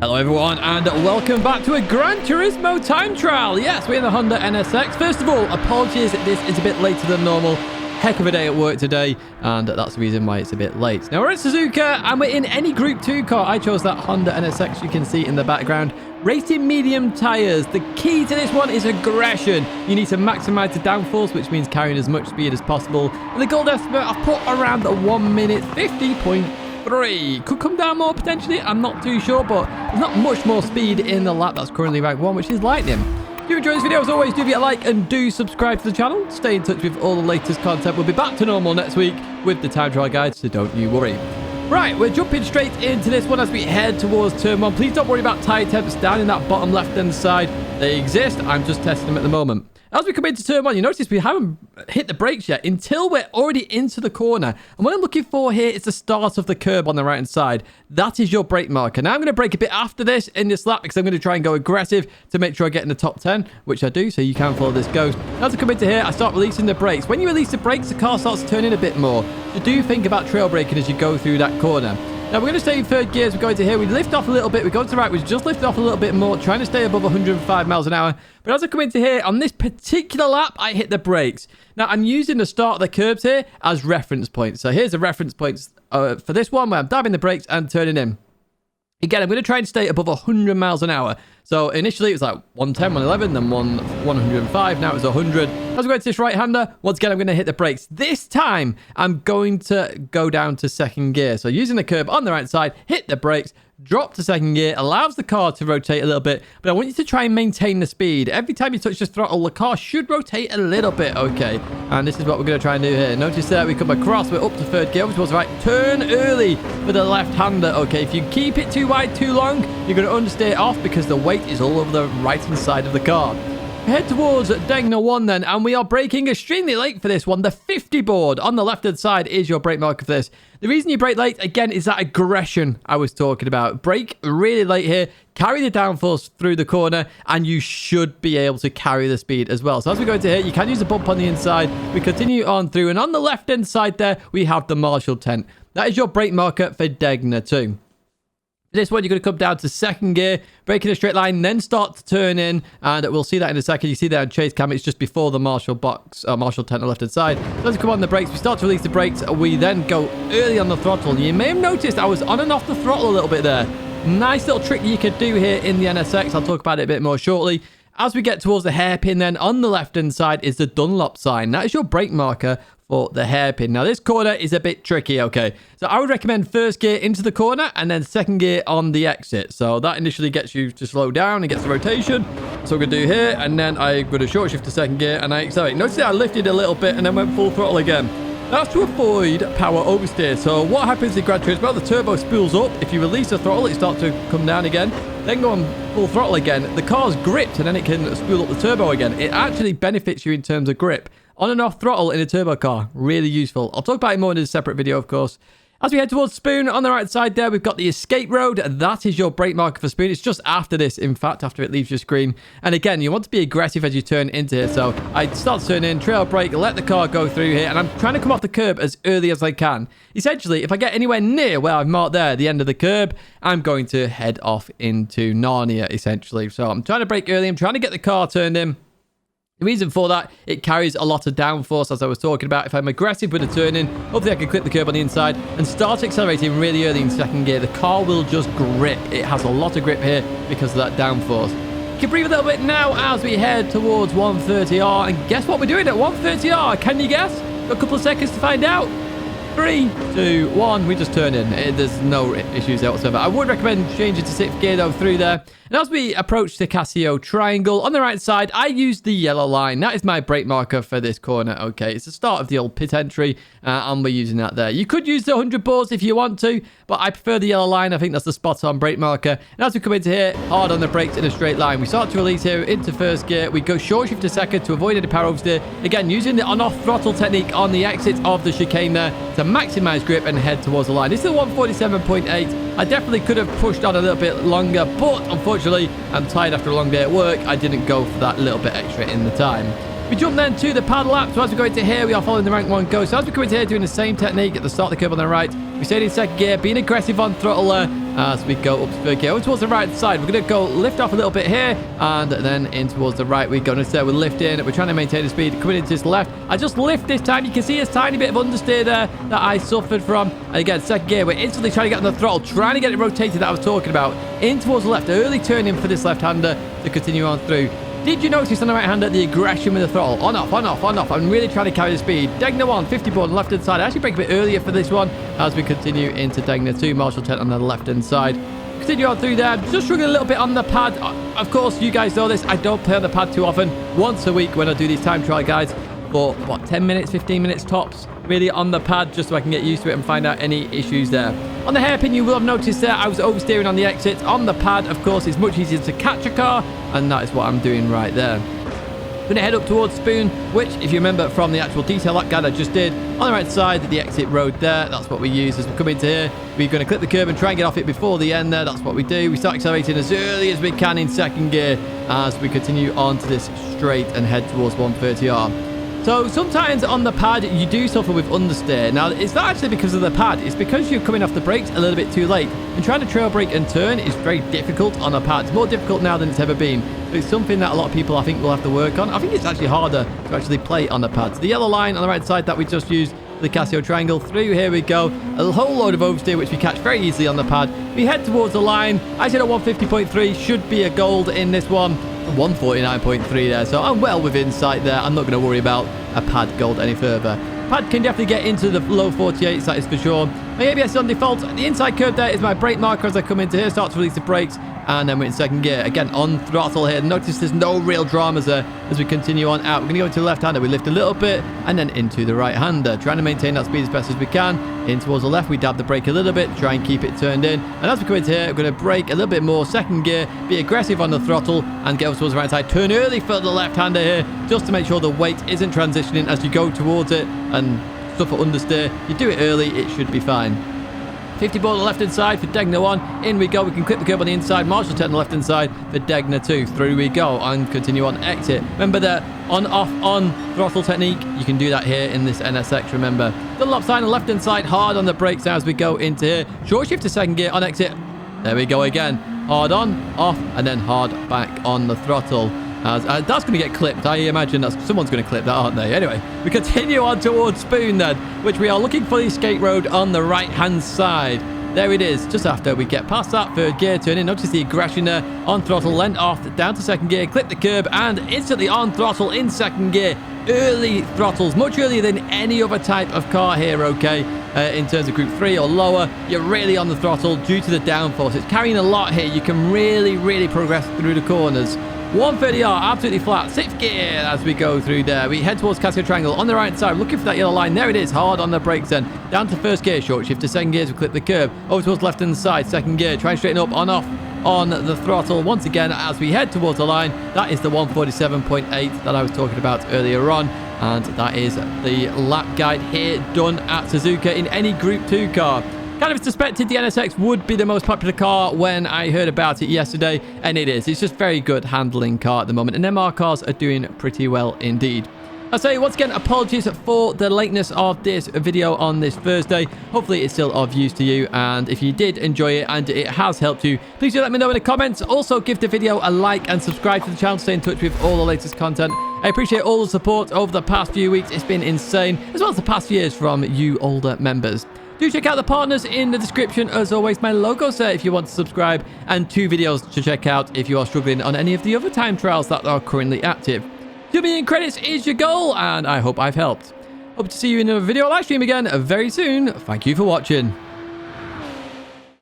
Hello everyone and welcome back to a Gran Turismo time trial. Yes, we're in the Honda NSX. First of all, apologies, this is a bit later than normal. Heck of a day at work today, and that's the reason why it's a bit late. Now we're at Suzuka and we're in any Group 2 car. I chose that Honda NSX you can see in the background. Racing medium tires. The key to this one is aggression. You need to maximize the downforce, which means carrying as much speed as possible. And the gold estimate I've put around the 1 minute 50.3. Could come down more potentially, I'm not too sure, but there's not much more speed in the lap that's currently rank 1, which is lightning. If you enjoy this video, as always, do give it a like and do subscribe to the channel. Stay in touch with all the latest content. We'll be back to normal next week with the time trial guide, so don't you worry. Right, we're jumping straight into this one as we head towards turn 1. Please don't worry about tyre temps down in that bottom left-hand side. They exist. I'm just testing them at the moment. As we come into turn 1, you notice we haven't hit the brakes yet until we're already into the corner. And what I'm looking for here is the start of the curb on the right-hand side. That is your brake marker. Now, I'm going to brake a bit after this in this lap because I'm going to try and go aggressive to make sure I get in the top 10, which I do, so you can follow this ghost. As I come into here, I start releasing the brakes. When you release the brakes, the car starts turning a bit more. So do think about trail braking as you go through that corner. Now, we're going to stay in third gear as we go into here. We lift off a little bit. We go to the right. We just lift off a little bit more, trying to stay above 105 miles an hour. But as I come into here, on this particular lap, I hit the brakes. Now, I'm using the start of the curbs here as reference points. So here's the reference points for this one where I'm dabbing the brakes and turning in. Again, I'm going to try and stay above 100 miles an hour. So initially it was like 110, 111, then 105. Now it's 100. As we go to this right-hander, once again, I'm going to hit the brakes. This time, I'm going to go down to second gear. So using the curb on the right side, hit the brakes, drop to second gear, allows the car to rotate a little bit. But I want you to try and maintain the speed. Every time you touch the throttle, the car should rotate a little bit. Okay, and this is what we're going to try and do here. Notice there, we come across, we're up to third gear, which was right. Turn early for the left-hander. Okay, if you keep it too wide too long, you're going to understeer it off because the weight is all over the right-hand side of the car. Head towards Gr.2 1 then, and we are braking extremely late for this one. The 50 board on the left-hand side is your brake marker for this. The reason you brake late, again, is that aggression I was talking about. Brake really late here, carry the downforce through the corner, and you should be able to carry the speed as well. So as we go into here, you can use a bump on the inside. We continue on through, and on the left-hand side there, we have the Marshall tent. That is your brake marker for Gr.2 2. This one, you're going to come down to second gear, brake in a straight line, then start to turn in, and we'll see that in a second. You see there on chase cam, it's just before the Marshall box, Marshall tent on the left-hand side. So as we come on the brakes, we start to release the brakes. We then go early on the throttle. You may have noticed I was on and off the throttle a little bit there. Nice little trick you could do here in the NSX. I'll talk about it a bit more shortly. As we get towards the hairpin, then on the left-hand side is the Dunlop sign. That is your brake marker for the hairpin. Now, this corner is a bit tricky, okay? So I would recommend first gear into the corner and then second gear on the exit. So that initially gets you to slow down and gets the rotation. So we're going to do here, and then I'm going to short shift to second gear and I accelerate. Notice that I lifted a little bit and then went full throttle again. That's to avoid power oversteer. So what happens in Gran Turismo? The turbo spools up. If you release the throttle, it starts to come down again. Then go on full throttle again. The car's gripped and then it can spool up the turbo again. It actually benefits you in terms of grip. On and off throttle in a turbo car. Really useful. I'll talk about it more in a separate video, of course. As we head towards Spoon, on the right side there, we've got the escape road. That is your brake marker for Spoon. It's just after this, in fact, after it leaves your screen. And again, you want to be aggressive as you turn into here. So I start to turn in, trail brake, let the car go through here, and I'm trying to come off the curb as early as I can. Essentially, if I get anywhere near where I've marked there, the end of the curb, I'm going to head off into Narnia, essentially. So I'm trying to brake early. I'm trying to get the car turned in. The reason for that, it carries a lot of downforce, as I was talking about. If I'm aggressive with a turn in, hopefully I can clip the curb on the inside and start accelerating really early in second gear. The car will just grip. It has a lot of grip here because of that downforce. You can breathe a little bit now as we head towards 130R. And guess what we're doing at 130R? Can you guess? Got a couple of seconds to find out. 3, 2, 1. We just turn in. There's no issues there whatsoever. I would recommend changing to 6th gear though through there. And as we approach the Casio triangle, on the right side, I use the yellow line. That is my brake marker for this corner. Okay, it's the start of the old pit entry, and we're using that there. You could use the 100 boards if you want to, but I prefer the yellow line. I think that's the spot-on brake marker. And as we come into here, hard on the brakes in a straight line. We start to release here into first gear. We go short shift to second to avoid any power oversteer. Again, using the on-off throttle technique on the exit of the chicane there to maximize grip and head towards the line. This is a 147.8. I definitely could have pushed on a little bit longer, but unfortunately, I'm tired after a long day at work. I didn't go for that little bit extra in the time. We jump then to the pad lap. So as we go into here, we are following the rank 1 go. So as we come into here, doing the same technique at the start of the curve on the right, we stayed in second gear, being aggressive on throttle as we go up to third gear. Over towards the right side, we're going to go lift off a little bit here, and then in towards the right we go. Instead, we're lifting. We're trying to maintain the speed. Coming into this left, I just lift this time. You can see a tiny bit of understeer there that I suffered from. And again, second gear, we're instantly trying to get on the throttle, trying to get it rotated that I was talking about. In towards the left, early turning for this left-hander to continue on through. Did you notice on the right-hander the aggression with the throttle? On, off, on, off, on, off. I'm really trying to carry the speed. Tidgney 1, 50 board on the left-hand side. I actually break a bit earlier for this one as we continue into Tidgney 2. Marshall 10 on the left-hand side. Continue on through there. Just struggling a little bit on the pad. Of course, you guys know this. I don't play on the pad too often. Once a week when I do these time trial guides. For, what, 10 minutes, 15 minutes tops? Really on the pad just so I can get used to it and find out any issues there. On the hairpin, you will have noticed there I was oversteering on the exit. On the pad, of course, it's much easier to catch a car, and that is what I'm doing right there. Going to head up towards Spoon, which, if you remember from the actual detail lap guide I just did, on the right side, the exit road there, that's what we use as we come into here. We're going to clip the curb and try and get off it before the end there. That's what we do. We start accelerating as early as we can in second gear as we continue on to this straight and head towards 130R. So sometimes on the pad, you do suffer with understeer. Now, it's not actually because of the pad. It's because you're coming off the brakes a little bit too late. And trying to trail brake and turn is very difficult on a pad. It's more difficult now than it's ever been. So it's something that a lot of people, I think, will have to work on. I think it's actually harder to actually play on the pad. So the yellow line on the right side that we just used, the Casio triangle, through here we go. A whole load of oversteer, which we catch very easily on the pad. We head towards the line. I said at 150.3 should be a gold in this one. 149.3 there, so I'm well within sight there. I'm not going to worry about a pad gold any further. Pad can definitely get into the low 48s, that is for sure. My ABS is on default. The inside curve there is my brake marker as I come into here, start to release the brakes, and then we're in second gear. Again, on throttle here. Notice there's no real dramas there as we continue on out. We're going to go into the left-hander. We lift a little bit, and then into the right-hander. Trying to maintain that speed as best as we can. In towards the left, we dab the brake a little bit, try and keep it turned in. And as we come into here, we're going to brake a little bit more, second gear, be aggressive on the throttle, and get over towards the right side. Turn early for the left-hander here, just to make sure the weight isn't transitioning as you go towards it, and suffer understeer. You do it early, it should be fine. 50 ball on the left-hand side for Tidgney 1. In we go. We can clip the curb on the inside. Marshall 10 on the left-hand side for Tidgney 2. Through we go and continue on exit. Remember the on, off, on throttle technique. You can do that here in this NSX, remember. Dunlop sign on the left-hand side. Hard on the brakes now as we go into here. Short shift to second gear on exit. There we go again. Hard on, off, and then hard back on the throttle. That's going to get clipped. I imagine someone's going to clip that, aren't they? Anyway, we continue on towards Spoon then, which we are looking for the escape road on the right-hand side. There it is, just after we get past that third gear turn in. Notice the aggression there. On throttle, lent off, down to second gear, clip the curb, and instantly on throttle in second gear. Early throttles, much earlier than any other type of car here, okay? In terms of Group 3 or lower, you're really on the throttle due to the downforce. It's carrying a lot here. You can really, really progress through the corners. 130R, absolutely flat. Sixth gear as we go through there. We head towards Casio Triangle on the right side, looking for that yellow line. There it is, hard on the brakes then. Down to first gear, short shift to second gear as we clip the curb. Over towards left hand side, second gear. Try and straighten up, on, off, on the throttle. Once again, as we head towards the line, that is the 147.8 that I was talking about earlier on. And that is the lap guide here done at Suzuka in any Group 2 car. Kind of suspected the NSX would be the most popular car when I heard about it yesterday, and it is. It's just very good handling car at the moment, and MR cars are doing pretty well indeed. I say once again, apologies for the lateness of this video on this Thursday. Hopefully it's still of use to you, and if you did enjoy it and it has helped you, please do let me know in the comments. Also give the video a like and subscribe to the channel to stay in touch with all the latest content. I appreciate all the support over the past few weeks. It's been insane, as well as the past years from you older members. Do check out the partners in the description. As always, my logo's there if you want to subscribe, and 2 videos to check out if you are struggling on any of the other time trials that are currently active. 2 million credits is your goal, and I hope I've helped. Hope to see you in another video live stream again very soon. Thank you for watching.